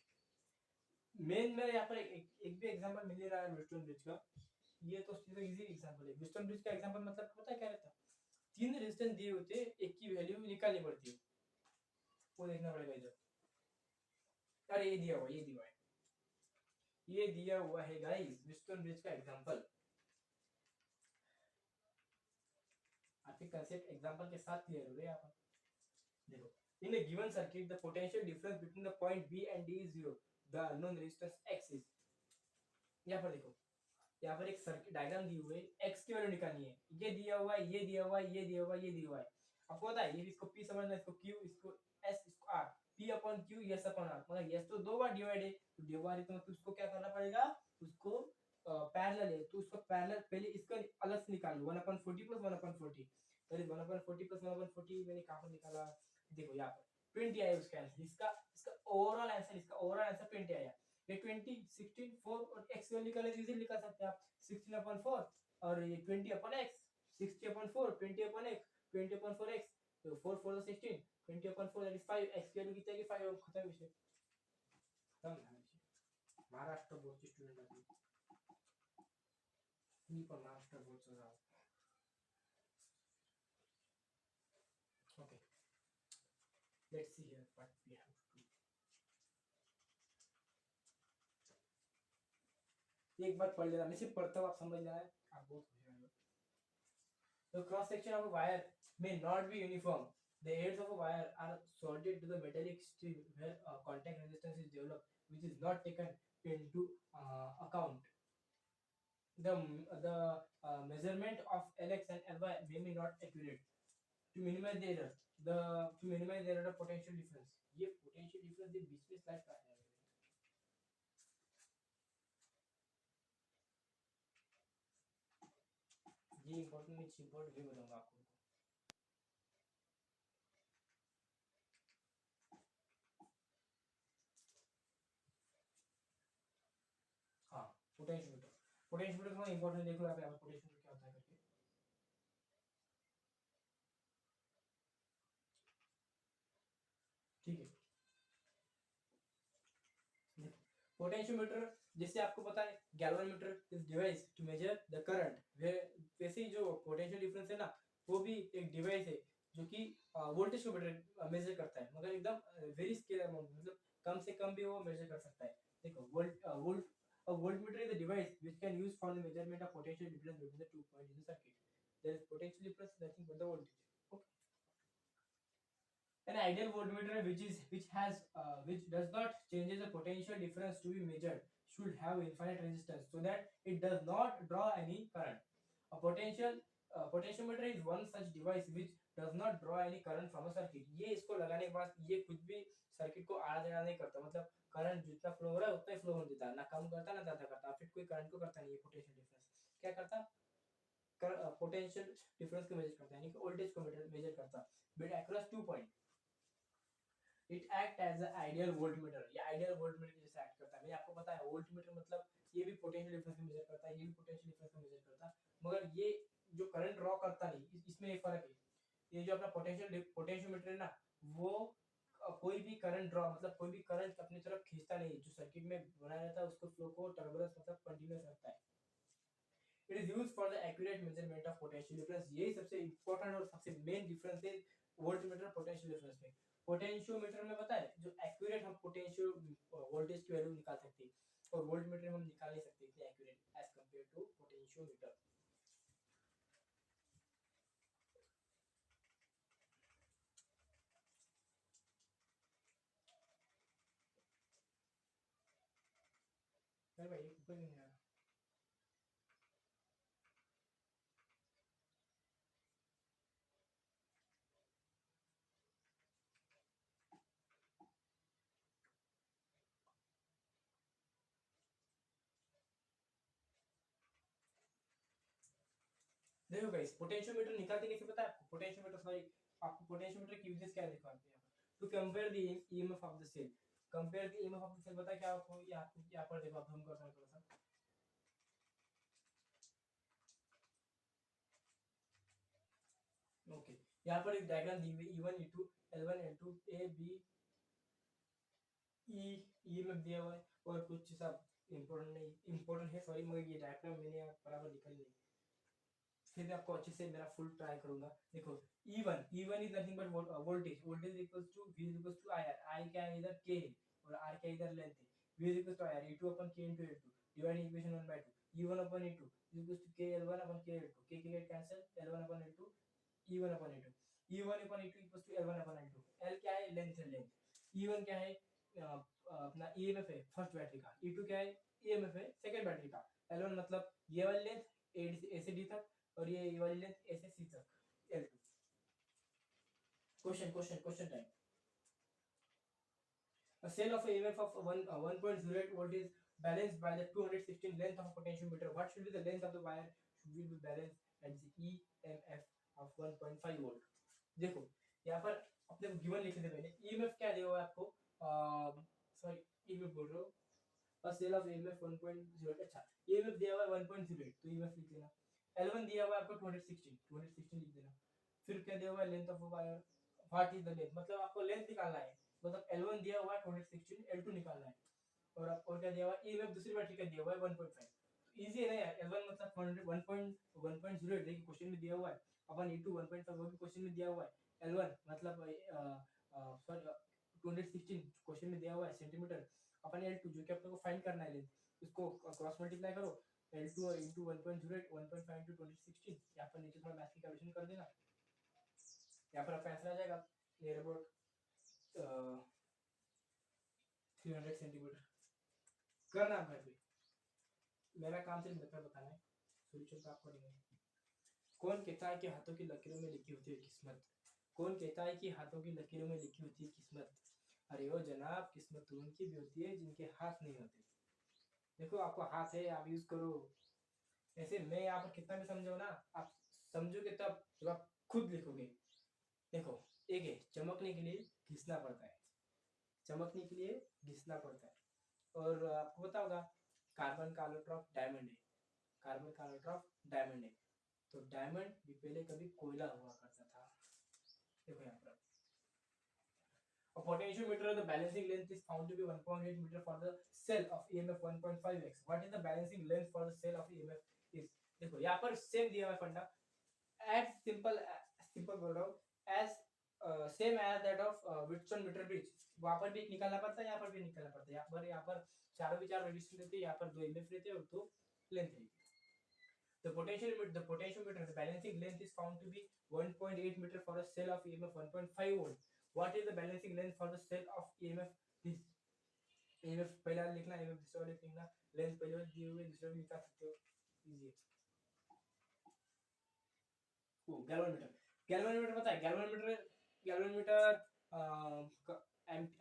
मेन मेरे यहाँ पर एक भी एग्जांपल मिल नहीं रहा है व्हीटस्टोन ब्रिज का, ये तो इजी एग्जांपल है। व्हीटस्टोन ब्रिज का एग्जांपल मतलब पता है क्या रहता है? 3 रेजिस्टेंस दिए होते हैं, एक की वैल्यू निकालनी पड़ती है, वो देखना पड़ेगा इधर। अरे ये दिया हुआ है, ये दिया हुआ है गाइस व्हीटस्टोन ब्रिज का एग्जांपल। आपके कंसेप्ट एग्जांपल के साथ क्लियर हो गए यहाँ पर। देखो, in a given circuit the potential difference between the point B and D is 0, the unknown resistance X is। यहाँ पर देखो, यहाँ पर एक सर्किट डायग्राम दी हुई है, x की वैल्यू निकालनी है, ये दिया हुआ है, ये दिया हुआ है, ये दिया हुआ है, ये दिया हुआ है। आपको पता है ये इसको P समझना है, इसको Q, इसको S, इसको R, P upon Q, S upon R। मतलब S तो 2 बार डिवाइड है, तो डिवाइड है तो मतलब उसको क्या करना पड़ेगा, उसको पैरेलल है तो उसको पैरेलल, पहले इसका अलग से निकाल लो, 1/40 प्लस 1/40, दैट इज 1/40 प्लस 1/40। मैंने कहां पर निकाला, देखो यहाँ पर 20 आया उसका आंसर, इसका इसका ओवरऑल आंसर 20 आया। ये 20, 16, 4 और x वैल्यू निकाले तो इजीली निकाल सकते हैं आप, 16/4 और ये 20/x, 60/4, 20/x, 20/4x, तो 4 4 16, 20/4 दैट इज 5, x की वैल्यू कितनी आएगी 5, खत्म विषय, खत्म है विषय। महाराष्ट्र बोर्ड के स्टूडेंट आते हैं, नहीं पर महाराष्ट्र बोर्ड से रहा। Okay, let's see here what we have to do. एक बार पढ़ लेना, मैं सिर्फ पढ़ता हूँ, आप समझ लेना है, आप बहुत खुश रहेंगे। The cross section of a wire may not be uniform. The ends of a wire are soldered to the metallic steel where contact resistance is developed, which is not taken into account. The measurement of Lx and Ly may be not accurate. To minimize the error, the potential difference. ये potential difference ये बीच में slide पर आ जाएगा। ये important भी बताऊंगा आपको। हाँ, पोटेंशियोमीटर थोड़ा इंपॉर्टेंट, देखो यहाँ पे पोटेंशियोमीटर क्या होता है करके। ठीक है, पोटेंशियोमीटर जैसे आपको पता है galvanometer is device to measure the current, वैसे ही जो पोटेंशियल डिफरेंस है ना, वो भी एक डिवाइस है जो कि वोल्टेज को मेजर करता है, मगर एकदम वेरी स्केल अमाउंट, मतलब कम से कम भी वो मेजर कर सकता है। देखो volt a voltmeter is a device which can use for the measurement of potential difference between the 2 points in the circuit. There is potential difference, nothing but the voltage. Okay. An ideal voltmeter which does not changes the potential difference to be measured should have infinite resistance so that it does not draw any current. A potentiometer is one such device which does not draw any current from a circuit. ये इसको लगाने के बाद ये कुछ भी circuit को आड़ा देना नहीं करता, मतलब करंट जितना फ्लो हो रहा है उतना ही फ्लो होने देता है, ना कम करता ना ज्यादा करता, फिर कोई करंट को करता नहीं। ये पोटेंशियल डिफरेंस क्या करता, पोटेंशियल डिफरेंस को मेजर करता है, यानी कि वोल्टेज को मेजर करता bit across 2 point. It act as a ideal voltmeter, ये आइडियल वोल्टमीटर जैसे एक्ट करता है। भाई आपको पता है वोल्टमीटर मतलब ये भी पोटेंशियल डिफरेंस को मेजर करता है, ये भी पोटेंशियल डिफरेंस को मेजर करता है, मगर ये जो करंट ड्रॉ करता नहीं, इसमें एक फर्क है। ये जो अपना पोटेंशियोमीटर है ना, वो कोई भी करंट ड्रॉ, मतलब कोई भी करंट अपनी तरफ खींचता नहीं, जो सर्किट में बनाया रहता है उसको फ्लो को टर्बुलेंस मतलब कंटीन्यूअस रखता है। It is used for the accurate measurement of potential difference, यही सबसे इंपॉर्टेंट और सबसे मेन डिफरेंस है वोल्टमीटर पोटेंशियल डिफरेंस में। पोटेंशियोमीटर में पता है जो एक्यूरेट हम पोटेंशियल वोल्टेज की वैल्यू निकाल सकते हैं, और वोल्टमीटर में हम निकाल नहीं सकते इतनी accurate as compare to potentiometer. अरे भाई ऊपर नहीं आ रहा। देखो गाइस पोटेंशियोमीटर निकालते कैसे पता है आपको, पोटेंशियोमीटर सॉरी आपको पोटेंशियोमीटर की यूजेस क्या दिखाते हैं to compare the EMF of the cell. Compare the EMF of the cell, पता क्या आपको, ये आपको यहाँ पर देखो, आप जूम करता हूँ थोड़ा सा। ओके, यहाँ पर एक डायग्राम दी हुई E1 E2 L1 L2 A B E EMF दिया हुआ है और कुछ सब इम्पोर्टेंट नहीं, इम्पोर्टेंट है सॉरी, मगर ये डायग्राम मैंने यहाँ बराबर निकल नहीं, फिर मैं आपको अच्छे से मेरा फुल ट्राई करूंगा। देखो E1 is nothing but voltage, voltage equals to V equals to IR, I क्या है इधर K है और R क्या इधर लेंथ है, V equals to IR E2 upon K into L2 divide equation 1/2 E1 upon E2 equals to K L1 upon K L2, K K get cancel, L1 upon L2 E1 upon E2, E1 upon E2 equals to L1 upon L2, L क्या है length है, length E1 क्या है अपना EMF है first battery का, E2 क्या है EMF है सेकंड बैटरी का, L1 मतलब ये वाली लेंथ A से D तक और ये वाली लेंथ A से C तक L2। Question time. A cell of a EMF of 1.08 volt is balanced by the 216 length of a potentiometer. What should be the length of the wire should be balanced at the EMF of 1.5 volt? देखो यहाँ पर अपने को given लिखने से पहले EMF क्या दिया हुआ है आपको, सॉरी EMF बोल रहा हूँ, a cell of EMF 1.08, अच्छा EMF दिया हुआ है 1.08 तो EMF लिख देना, L1 दिया हुआ है आपको 216 लिख देना, फिर क्या दिया हुआ है length of wire, what is the length, मतलब आपको लेंथ निकालना है, मतलब L1 दिया हुआ है 216, L2 निकालना है, और आपको क्या दिया हुआ है EMF दूसरी बैटरी का दिया हुआ है 1.5, इजी है ना यार, L1 मतलब 1.08 देखिए क्वेश्चन में दिया हुआ है, अपन E2 1.5 वो भी क्वेश्चन में दिया हुआ है, L1 मतलब सॉरी 216 क्वेश्चन में दिया हुआ है सेंटीमीटर, अपन L2 जो कि अपने को फाइंड करना है लेंथ, उसको क्रॉस मल्टीप्लाई करो L2 into 1.08 1.5 into 216, यहाँ पर नीचे थोड़ा मैथ की कैलकुलेशन कर देना, यहाँ पर आपका आंसर आ जाएगा नियर अबाउट 300 सेंटीमीटर। करना घर पे, मेरा काम सिर्फ मेथड बताना है, सोल्यूशन तो आपको नहीं है। कौन कहता है कि हाथों की लकीरों में लिखी होती है किस्मत, कौन कहता है कि हाथों की लकीरों में लिखी होती है किस्मत, अरे ओ जनाब किस्मत तो उनकी भी होती है जिनके हाथ नहीं होते, देखो आपको हाथ है आप यूज करो, ऐसे मैं यहाँ पर कितना भी समझाऊं ना, आप समझोगे तब जब आप खुद लिखोगे। देखो एक है चमकने के लिए घिसना पड़ता है, चमकने के लिए घिसना पड़ता है, और आपको पता होगा कार्बन का एलोट्रॉप डायमंड है, कार्बन का एलोट्रॉप डायमंड है, तो डायमंड भी पहले कभी कोयला हुआ करता था। देखो यहाँ पर a potentiometer the balancing length is found to be 1.8 meter for the cell of EMF 1.5x, what is the balancing length for the cell of EMF is, देखो यहाँ पर सेम दिया हुआ फंडा, as simple बोल रहा हूँ, as same as that of Whitson meter bridge, वहाँ पर भी निकालना पड़ता है यहाँ पर भी निकालना पड़ता है, यहाँ पर चारों भी चार रेजिस्टेंस रहते हैं, यहाँ पर 2 EMF रहते हैं और 2 लेंथ रहती है। The potentiometer, the balancing length is found to be 1.8 meter for a cell of EMF 1.5 volt. What is the balancing length for the cell of EMF this? EMF पहला लिखना, EMF दूसरा वाले लिखना, लेंथ पहले वाले दिए हुए दूसरा भी निकाल सकते हो, इजी है। वो गैल्वेनोमीटर पता है, गैल्वेनोमीटर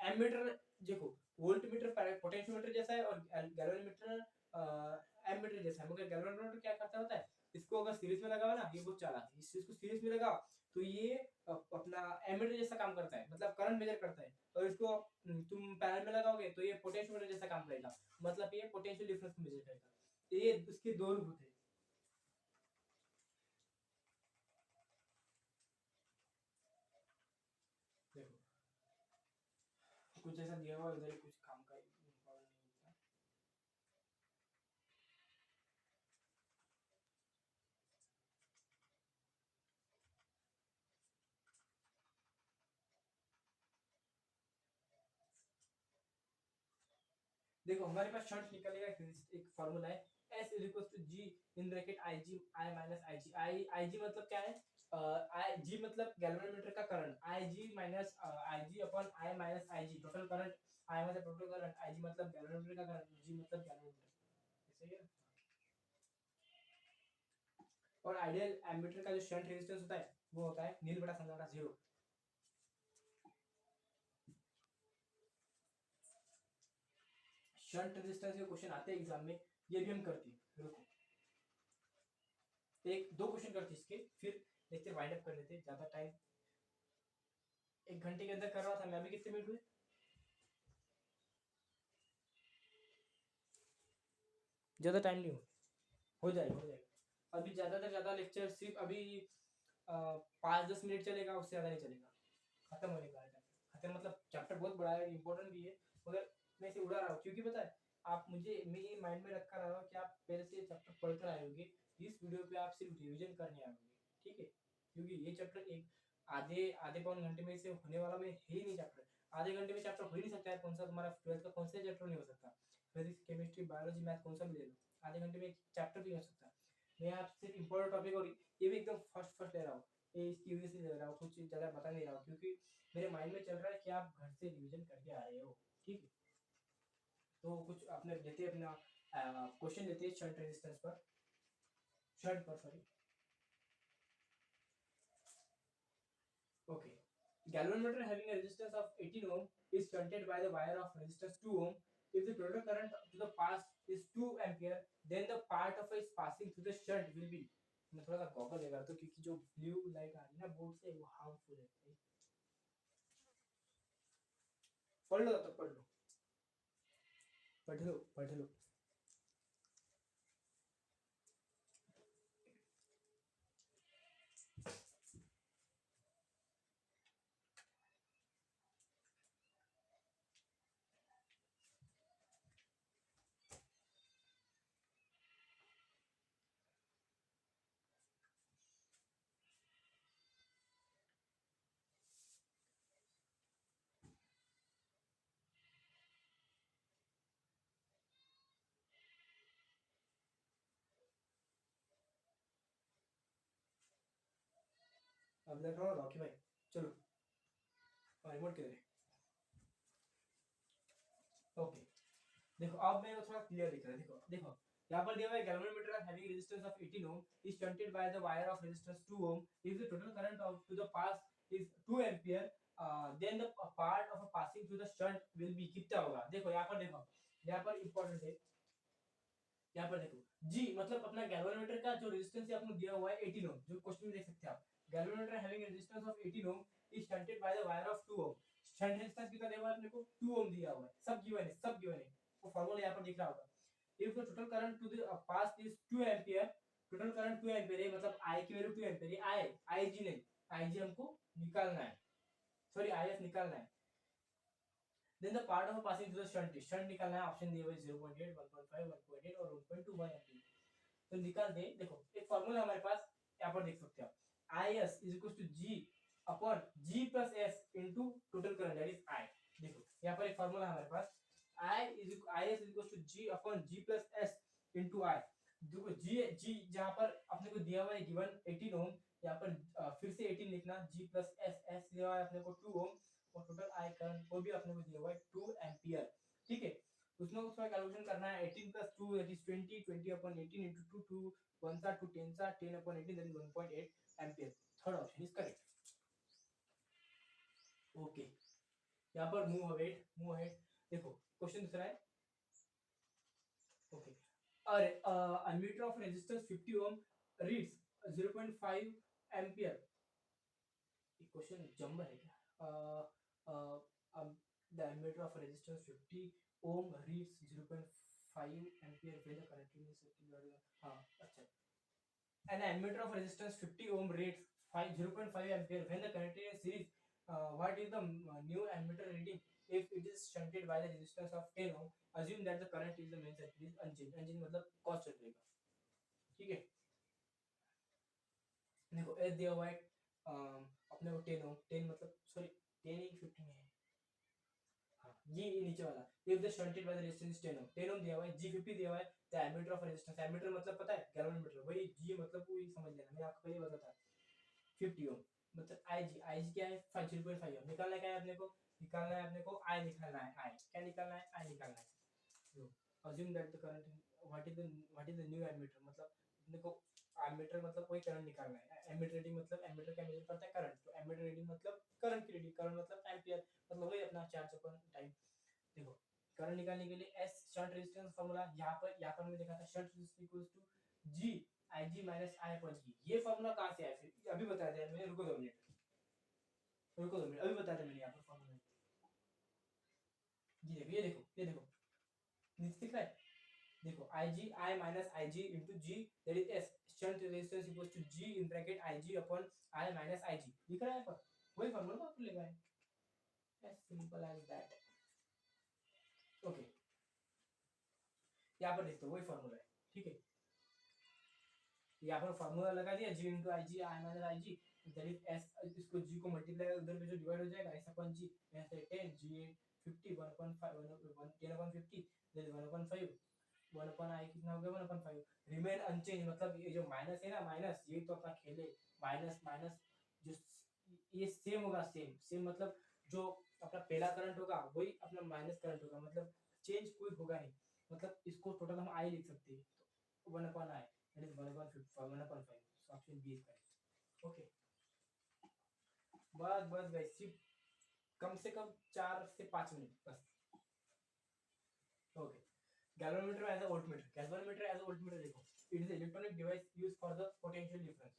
एमीटर, देखो वोल्टमीटर पोटेंशियोमीटर जैसा है और गैल्वेनोमीटर एमीटर जैसा है, मगर गैल्वेनोमीटर क्या करता होता है, इसको अगर सीरीज में लगाओ ना, ये बहुत चालाक है, इस चीज को सीरीज में लगाओ तो ये अपना एमीटर जैसा काम करता है, मतलब करंट मेजर करता है, और इसको तुम पैरेलल में लगाओगे तो ये पोटेंशियोमीटर जैसा काम करेगा, मतलब ये पोटेंशियल डिफरेंस को मेजर करेगा, तो ये उसके दो रूप होते हैं। देखो कुछ ऐसा दिया हुआ उधर कुछ काम का इम्पोर्टेंट नहीं होता। देखो हमारे पास शंट निकलेगा, एक फार्मूला है S equals to G in bracket Ig I minus Ig, Ig मतलब क्या है, G मतलब गैल्वेनोमीटर का current, Ig minus Ig upon I minus Ig total current, I मतलब टोटल करंट, Ig मतलब गैल्वेनोमीटर का करंट, G मतलब गैल्वेनोमीटर, सही है। और आइडियल एमीटर का जो शंट रेजिस्टेंस होता है वो होता है नील बटा सन्नाटा 0। शंट रेजिस्टेंस के क्वेश्चन आते हैं एग्जाम में, ये भी हम करते हैं, रुको एक दो क्वेश्चन करते इसके, फिर लेक्चर वाइंड अप कर लेते, ज्यादा टाइम 1 घंटे के अंदर कर रहा था मैं, अभी कितने मिनट हुए, ज्यादा टाइम नहीं हो जाएगा, अभी ज्यादा से ज्यादा लेक्चर सिर्फ अभी 5-10 मिनट चलेगा, उससे ज्यादा नहीं चलेगा, खत्म होने का है, खत्म मतलब चैप्टर बहुत बड़ा है, इंपॉर्टेंट भी है, मगर मैं इसे उड़ा रहा हूँ क्योंकि पता है आप मुझे मैं ये माइंड में रखा रहा हूँ कि आप पहले से चैप्टर पढ़कर आए होंगे, इस वीडियो पे आप सिर्फ रिवीजन करने आए होंगे, ठीक है, क्योंकि ये चैप्टर एक आधे आधे पौन घंटे में से होने वाला में है ही नहीं चैप्टर, आधे घंटे में चैप्टर हो ही नहीं सकता है, कौन सा तुम्हारा 12th का कौन सा चैप्टर नहीं हो सकता, फिजिक्स केमिस्ट्री बायोलॉजी मैथ कौन सा भी ले लो, आधे घंटे में चैप्टर भी हो सकता है। मैं आपसे इंपॉर्टेंट टॉपिक और ये भी एकदम फर्स्ट फर्स्ट ले रहा हूँ, ये इसकी वजह से ले रहा हूँ, कुछ ज़्यादा बता नहीं रहा हूँ, क्योंकि मेरे माइंड में चल रहा है कि आप घर से रिवीजन करके आ रहे हो, ठीक है। तो कुछ अपने लेते हैं अपना क्वेश्चन लेते हैं शंट रेजिस्टेंस पर, शंट पर sorry, okay. Galvanometer having a resistance of 18 ohm is shunted by the wire of resistance 2 ohm. If the total current to the pass is 2 ampere, then the part of it passing through the shunt will be, मैं थोड़ा सा goggle लगा तो क्योंकि जो blue light आ रही है ना बोर्ड से वो हार्मफुल है, पढ़ लो तब पढ़ लो पढ़ लो पढ़ लो। अब देख रहा हूँ रॉकी भाई, चलो रिमोट किधर है, ओके। देखो अब मेरे को थोड़ा क्लियर दिख रहा है, देखो देखो यहाँ पर दिया हुआ है galvanometer having resistance of 18 ohm is shunted by the wire of resistance 2 ohm. If the total current of to the pass is 2 ampere, then the part of a passing through the shunt will be कितना होगा, देखो यहाँ पर important है, यहाँ पर देखो G मतलब अपना galvanometer का जो रेजिस्टेंस है आपको दिया हुआ है 18 ohm, जो क्वेश्चन में देख सकते हैं आप, galvanometer having a resistance of 18 ohm is shunted by the wire of 2 ohm. Shunt resistance कितना दिया हुआ है अपने को 2 ohm दिया हुआ है, सब गिवन है, वो फार्मूला यहाँ पर दिख रहा होगा। If the total current to the pass is 2 ampere, total current 2 ampere है, मतलब I की वैल्यू 2 ampere है, IG नहीं, IG हमको निकालना है, सॉरी IF निकालना है। Then the part of passing through the shunt निकालना है, ऑप्शन दिए हुए 0.8, 1.5, 1.8 और 1.25 एम्पीयर, तो निकाल दे। देखो एक फार्मूला हमारे पास यहाँ पर देख सकते हो, IS is equal to G upon G plus S into total current, that is I। देखो यहाँ पर एक फार्मूला हमारे पास IS is equal to G upon G plus S into I। देखो G जहाँ पर अपने को दिया हुआ है गिवन 18 ओम, यहाँ पर फिर से 18 लिखना, G plus S दिया हुआ है अपने को 2 ओम और टोटल I करंट को भी अपने को दिया हुआ है 2 एम्पियर, ठीक है। उसमें उसका कैलकुलेशन करना है 18 plus 2 that is 20, 20 upon 18 into 2, 2 1 2 10 10 upon 18 that is 1.8 ampere, third option is correct, okay. यहाँ पर मूव अहेड, देखो क्वेश्चन दूसरा है, ओके। अरे ammeter of resistance 50 ohm reads 0.5 ampere, ये क्वेश्चन जंबर है क्या, the emitter of resistance 50 ohm reads 0.5 ampere when the continuous circuit, हाँ अच्छा, an emitter of resistance 50 ohm reads 0.5 ampere when the continuous series, what is the new emitter reading if it is shunted by the resistance of 10 ohm, assume that the current is the main circuit is unchanged मतलब constant रहेगा, ठीक है। देखो S दिया हुआ है अपने को 10 ओम, 10 मतलब सॉरी 10 ही 15 है, हाँ ये नीचे वाला, if the shunted by the resistance 10 ohm, 10 ohm दिया हुआ है, G50 दिया हुआ है, the ammeter of resistance, ammeter मतलब पता है galvanometer, वही G मतलब वही समझ लेना, मैंने आपको पहले बताया 50 ohm मतलब IG क्या है 0.5 ohm, निकालना क्या है अपने को, निकालना है अपने को I निकालना है, I क्या निकालना है, I निकालना है। तो assume that the current, what is the new ammeter मतलब अपने को एमीटर मतलब कोई करंट निकालना है, एमीटर रीडिंग मतलब एमीटर क्या मेजर करता है करंट, तो एमीटर रीडिंग मतलब करंट की रीडिंग, करंट मतलब एम्पियर मतलब वही अपना चार्ज अपन टाइम। देखो करंट निकालने के लिए एस शंट रेजिस्टेंस फार्मूला, यहाँ पर मैं देखा था shunt resistance equals to G IG minus I upon G, ये फार्मूला कहाँ से आया फिर अभी बताया था मैंने, रुको 2 मिनट अभी बताया था मैंने यहाँ पर फार्मूला, ये देखो नीचे दिख रहा है, देखो IG I minus IG into G that is S, shunt resistance equals to G in bracket IG upon I minus IG, दिख रहा है पर वही फार्मूला आपको लेगा है, as simple as that, okay। यहाँ पर देखते हो वही फॉर्मूला है, ठीक है। यहाँ पर फॉर्मूला लगा दिया, G into I G, I minus I G, that is S, इसको जी को मल्टीप्लाई उधर पे जो डिवाइड हो जाएगा एस अपन जी, यहाँ से 10 जी 50 1/5 10/50 दैट इज 1/5 1/i कितना हो गया 1/5, रिमेन अनचेंज, मतलब ये जो माइनस है ना, माइनस ये तो अपना खेल है, माइनस माइनस जो ये सेम होगा, सेम सेम मतलब जो अपना पहला करंट होगा वही अपना माइनस करंट होगा, मतलब चेंज कोई होगा नहीं, मतलब इसको टोटल हम आई लिख सकते हैं, तो 1/i that is 1/5 option B is correct. Okay, बस बस गाइस, सिर्फ कम से कम 4 से 5 मिनट बस। Okay, galvanometer as a voltmeter, galvanometer as a voltmeter देखो, it is electronic device used for the potential difference.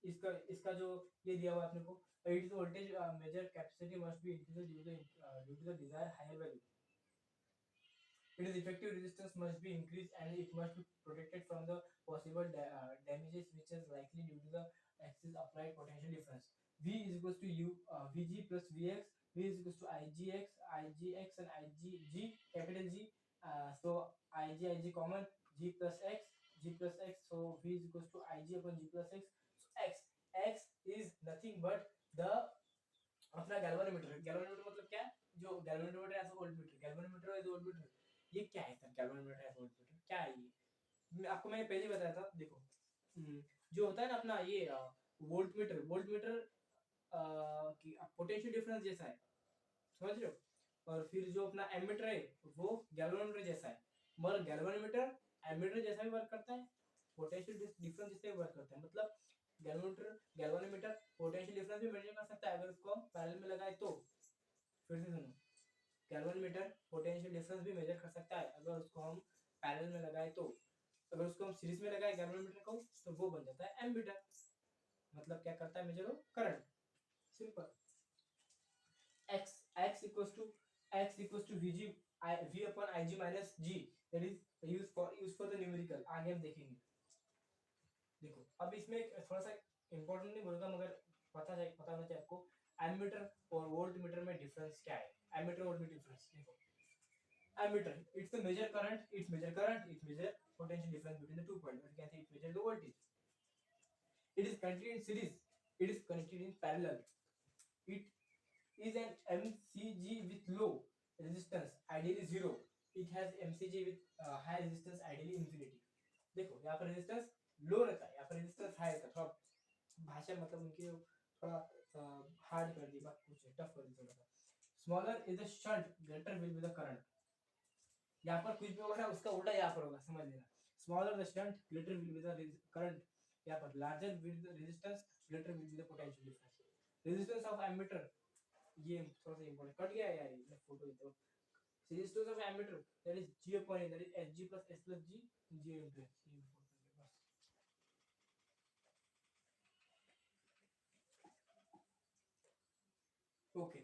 इसका इसका जो ये दिया हुआ आपने को, it is voltage measure capacity must be increased due to the desire higher value, it is effective resistance must be increased and it must be protected from the possible damages which is likely due to the axis applied potential difference. V is equals to u vg plus vx, v is equals to igx and igg, capital G, so ig common, g plus x, so v is equals to ig upon g plus x, so x is nothing but the अपना galvanometer, galvanometer मतलब क्या है, जो galvanometer as voltmeter, galvanometer as voltmeter, ये क्या है sir, galvanometer as voltmeter क्या है ये, आपको मैंने पहले ही बताया था, देखो जो होता है ना अपना ये वोल्टमीटर, वोल्टमीटर की पोटेंशियल डिफरेंस जैसा है, समझ रहे हो, और फिर जो अपना एमीटर है वो गैल्वेनोमीटर जैसा है, मगर गैल्वेनोमीटर एमीटर जैसा भी वर्क करता है, पोटेंशियल डिफरेंस जैसे वर्क करता है, मतलब गैल्वेनोमीटर पोटेंशियल डिफरेंस भी मेजर कर सकता है अगर उसको हम पैरेलल में लगाए तो, फिर से सुनो, गैल्वेनोमीटर पोटेंशियल डिफरेंस भी मेजर कर सकता है अगर उसको हम पैरेलल में लगाए तो, अगर उसको हम सीरीज में लगाए गैल्वेनोमीटर को तो वो बन जाता है एमीटर, मतलब क्या करता है measure of current, simple. x x equals to vg v upon ig minus g, that is use for the numerical, आगे हम देखेंगे। देखो अब इसमें थोड़ा सा इंपॉर्टेंट नहीं बोलूंगा मगर पता होना चाहिए आपको, एमीटर और वोल्टमीटर में डिफरेंस क्या है, एमीटर वोल्टमीटर डिफरेंस देखो, ammeter it's the measure current, it's measure potential difference between the 2 points, or you can say it measures the voltage, it is connected in series, it is connected in parallel, it is an MCG with low resistance ideally 0, it has MCG with high resistance ideally infinity। देखो यहाँ पर resistance लो रहता है, यहाँ पर resistance high रहता है, थोड़ा भाषा मतलब उनकी थोड़ा हार्ड कर दी बात, कुछ टफ कर दी थोड़ा सा। Smaller is the shunt, greater will be the current, यहाँ पर कुछ भी होगा ना उसका उल्टा यहाँ पर होगा, समझ लेना, smaller the shunt greater will be the current, यहाँ पर larger will the resistance greater will be the potential difference. Resistance of ammeter, ये थोड़ा सा इंपॉर्टेंट कट गया यार, ये फोटो देखो, resistance of ammeter that is G upon A, that is Sg plus S plus G, G into S, ये important है बस। ओके,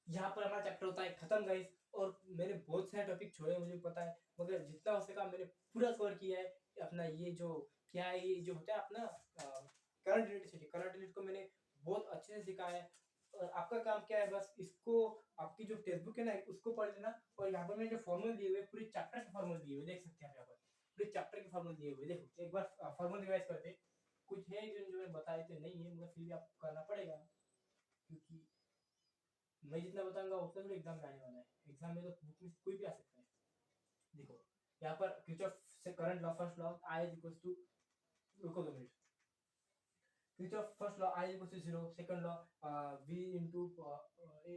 यहाँ पर हमारा चैप्टर होता है खत्म गाइस, और मैंने बहुत सारे टॉपिक छोड़े मुझे पता है, मगर जितना हो सका मैंने पूरा कवर किया है। अपना ये जो क्या है, ये जो होता है अपना करंट इलेक्ट्रिसिटी, करंट इलेक्ट्रिसिटी को मैंने बहुत अच्छे से सिखाया है, और आपका काम क्या है बस इसको, आपकी जो टेक्स्ट बुक है ना उसको पढ़ लेना, और यहाँ पर मैंने जो फॉर्मूले दिए हुए पूरे चैप्टर के फॉर्मूले दिए हुए देख सकते हैं आप, यहाँ पर पूरे चैप्टर के फॉर्मूले दिए हुए, देखो एक बार फॉर्मूला रिवाइज करते, कुछ है जो मैंने बताए थे नहीं है, मगर फिर भी आपको करना पड़ेगा, क्योंकि मैं जितना बताऊंगा उतना थोड़ी एग्जाम में आने वाला है, एग्जाम में तो बुक में कोई भी आ सकता है। देखो यहाँ पर किरचॉफ से current law, first law I is equals to, रुको 2 minute, Kirchhoff first law I is equals to 0, second law V into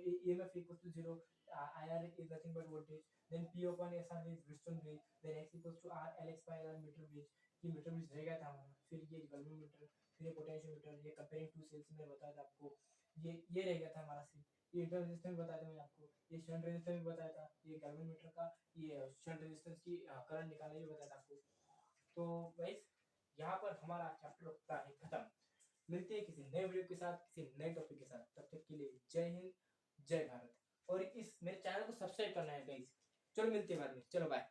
EMF equals to 0, IR is nothing but voltage, then P upon SR is Wheatstone bridge, then X equals to R LX by R metre bridge, ये metre bridge रहेगा था हमारा, फिर ये galvanometer, फिर ये potentiometer, ये comparing to sales में बताया था आपको, ये रह गया था हमारा सिर्फ, ये इंटर रेजिस्टेंस भी बताया था मैंने आपको, ये शंट रेजिस्टेंस भी बताया था, ये गैल्वेनोमीटर का ये शंट रेजिस्टेंस की करंट निकालना भी बताया था आपको। तो गाइस यहाँ पर हमारा चैप्टर होता है खत्म, मिलते हैं किसी नए वीडियो के साथ, किसी नए टॉपिक के साथ, तब तक के लिए जय हिंद जय भारत, और इस मेरे चैनल को सब्सक्राइब करना है गाइस, चलो मिलते हैं बाद में, चलो बाय।